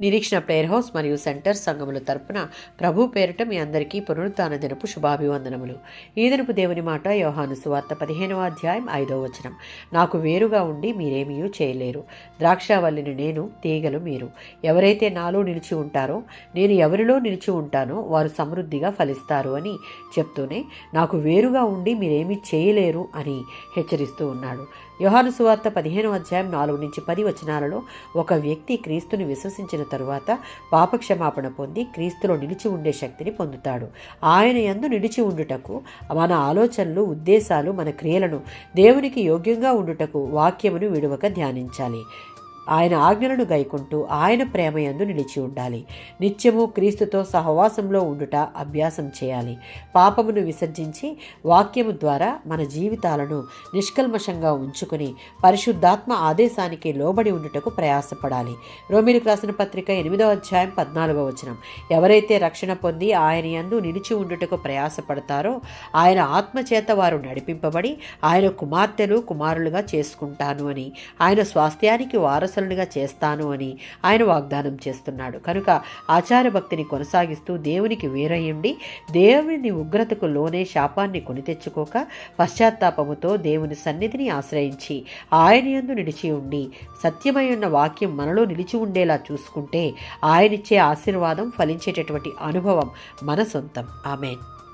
నిరీక్షణ prayer house మరియు centre సంఘముల తరపున ప్రభు పేరిట మీ అందరికీ పునరుత్థాన దినపు శుభాభివందనములు. ఈ దినపు దేవుని మాట యోహాను సువార్త 15వ అధ్యాయం 5వ వచనం. నాకు వేరుగా ఉండి మీరేమీ చేయలేరు. ద్రాక్షావల్లిని నేను, తీగలు మీరు. ఎవరైతే నాలో నిలిచి ఉంటారో, నేను ఎవరిలో నిలిచి ఉంటానో వారు సమృద్ధిగా ఫలిస్తారు అని చెప్తూనే నాకు వేరుగా ఉండి మీరేమీ చేయలేరు అని హెచ్చరిస్తూ ఉన్నాడు. యోహాను సువార్త 15వ అధ్యాయం 4-10 వచనాలలో ఒక వ్యక్తి క్రీస్తుని విశ్వసించిన తరువాత పాపక్షమాపణ పొంది క్రీస్తులో నిలిచి ఉండే శక్తిని పొందుతాడు. ఆయన యందు నిలిచి ఉండుటకు మన ఆలోచనలు, ఉద్దేశాలు, మన క్రియలను దేవునికి యోగ్యంగా ఉండుటకు వాక్యమును విడువక ధ్యానించాలి. ఆయన ఆజ్ఞలను గైకుంటూ ఆయన ప్రేమయందు నిలిచి ఉండాలి. నిత్యము క్రీస్తుతో సహవాసంలో ఉండుట అభ్యాసం చేయాలి. పాపమును విసర్జించి వాక్యము ద్వారా మన జీవితాలను నిష్కల్మషంగా ఉంచుకుని పరిశుద్ధాత్మ ఆదేశానికి లోబడి ఉండుటకు ప్రయాసపడాలి. రోమీయులకు రాసిన పత్రిక 8వ అధ్యాయం 14వ వచనం. ఎవరైతే రక్షణ పొంది ఆయన యందు నిలిచి ఉండుటకు ప్రయాసపడతారో ఆయన ఆత్మచేత వారు నడిపింపబడి ఆయన కుమార్తెలు, కుమారులుగా చేసుకుంటాను అని, ఆయన స్వాస్థ్యానికి వారసు చేస్తాను అని ఆయన వాగ్దానం చేస్తున్నాడు. కనుక ఆచార భక్తిని కొనసాగిస్తూ దేవునికి వేరయ్యుండి దేవుని ఉగ్రతకు లోనే శాపాన్ని కొని తెచ్చుకోక పశ్చాత్తాపముతో దేవుని సన్నిధిని ఆశ్రయించి ఆయన యందు నిలిచి ఉండి సత్యమై ఉన్న వాక్యం మనలో నిలిచి ఉండేలా చూసుకుంటే ఆయనిచ్చే ఆశీర్వాదం ఫలించేటటువంటి అనుభవం మన సొంతం. ఆమేన్.